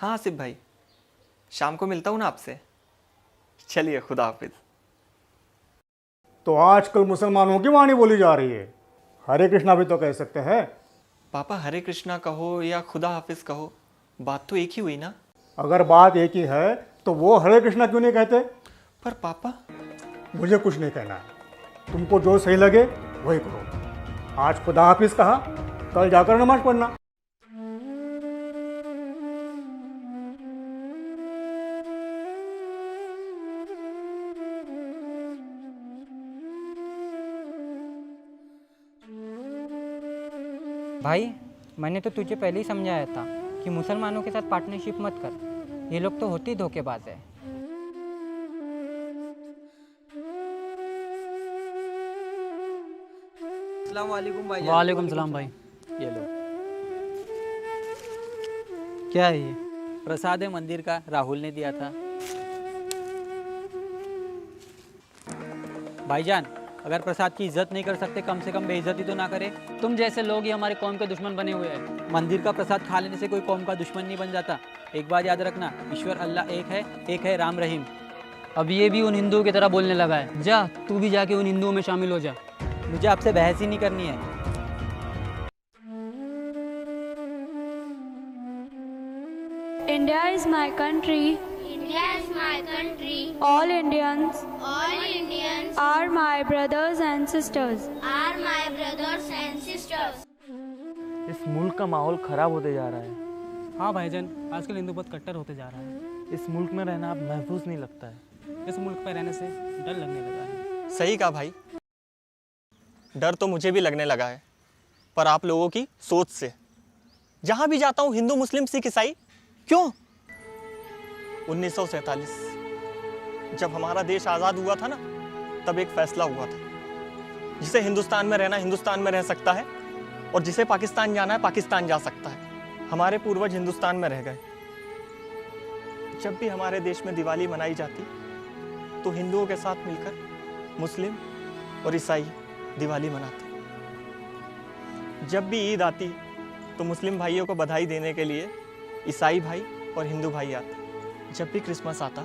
हाँ आसिफ भाई, शाम को मिलता हूँ ना आपसे। चलिए, खुदा हाफिज। तो आजकल मुसलमानों की वाणी बोली जा रही है, हरे कृष्णा भी तो कह सकते हैं। पापा, हरे कृष्णा कहो या खुदा हाफिज कहो, बात तो एक ही हुई ना। अगर बात एक ही है तो वो हरे कृष्णा क्यों नहीं कहते? पर पापा, मुझे कुछ नहीं कहना है, तुमको जो सही लगे वही करो। आज खुदा हाफिज कहा, कल जाकर नमाज पढ़ना। भाई, मैंने तो तुझे पहले ही समझाया था कि मुसलमानों के साथ पार्टनरशिप मत कर। ये लोग तो होते ही धोखेबाज है। अस्सलाम वालेकुम भाई। वालेकुम सलाम भाई। ये लो। क्या है ये? प्रसाद है मंदिर का, राहुल ने दिया था। भाईजान, अगर प्रसाद की इज्जत नहीं कर सकते, कम से कम बेइज्जती तो ना करे। तुम जैसे लोग ही हमारे कौम के दुश्मन बने हुए हैं। मंदिर का प्रसाद खा लेने से कोई कौम का दुश्मन नहीं बन जाता। एक बात याद रखना, ईश्वर अल्लाह एक है राम रहीम। अब ये भी उन हिंदुओं की तरह बोलने लगा है। जा, तू भी जाके उन हिंदुओं में शामिल हो जा। मुझे आपसे बहस ही नहीं करनी है। India is my country. India is my country. All Indians All Indians are my brothers and sisters. are my brothers and sisters. इस मुल्क का माहौल ख़राब होते जा रहा है। हाँ भाईजान, आजकल हिंदू बहुत कट्टर होते जा रहा है। इस मुल्क में रहना अब महफूज नहीं लगता है। इस मुल्क पर रहने से डर लगने लगा है। सही कहा भाई, डर तो मुझे भी लगने लगा है, पर आप लोगों की सोच से। जहां भी जाता हूं, हिंदू मुस्लिम सिख ईसाई क्यों? 1947 जब हमारा देश आज़ाद हुआ था ना, तब एक फैसला हुआ था, जिसे हिंदुस्तान में रहना हिंदुस्तान में रह सकता है और जिसे पाकिस्तान जाना है पाकिस्तान जा सकता है। हमारे पूर्वज हिंदुस्तान में रह गए। जब भी हमारे देश में दिवाली मनाई जाती तो हिंदुओं के साथ मिलकर मुस्लिम और ईसाई दिवाली मनाते। जब भी ईद आती तो मुस्लिम भाइयों को बधाई देने के लिए ईसाई भाई और हिंदू भाई आते। जब भी क्रिसमस आता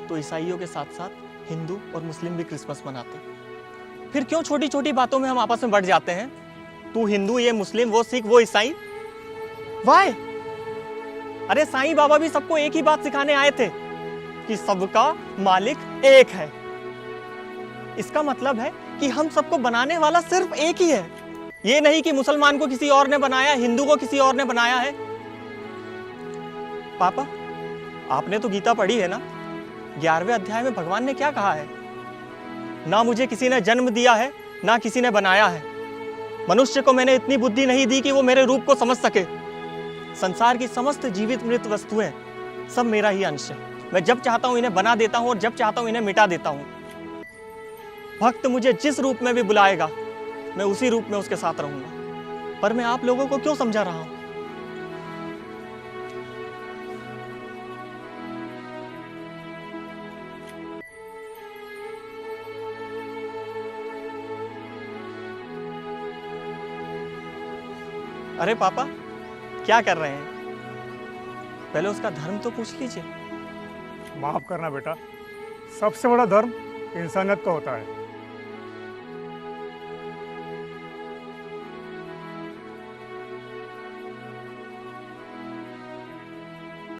तो ईसाइयों के साथ साथ हिंदू और मुस्लिम भी क्रिसमस मनाते। फिर क्यों छोटी छोटी बातों में हम आपस में बढ़ जाते हैं? तू हिंदू, ये मुस्लिम, वो सिख, वो ईसाई। वाई? अरे साईं बाबा भी सबको एक ही बात सिखाने आए थे कि सबका मालिक एक है। इसका मतलब है कि हम सबको बनाने वाला सिर्फ एक ही है। ये नहीं कि मुसलमान को किसी और ने बनाया, हिंदू को किसी और ने बनाया है। पापा, आपने तो गीता पढ़ी है ना? 11वें अध्याय में भगवान ने क्या कहा है? ना मुझे किसी ने जन्म दिया है, ना किसी ने बनाया है। मनुष्य को मैंने इतनी बुद्धि नहीं दी कि वो मेरे रूप को समझ सके। संसार की समस्त जीवित मृत वस्तुएं सब मेरा ही अंश है। मैं जब चाहता हूं इन्हें बना देता हूं और जब चाहता हूं इन्हें मिटा देता हूं। भक्त मुझे जिस रूप में भी बुलाएगा, मैं उसी रूप में उसके साथ रहूंगा। पर मैं आप लोगों को क्यों समझा रहा हूं? अरे पापा, क्या कर रहे हैं? पहले उसका धर्म तो पूछ लीजिए। माफ करना बेटा, सबसे बड़ा धर्म इंसानियत का होता है।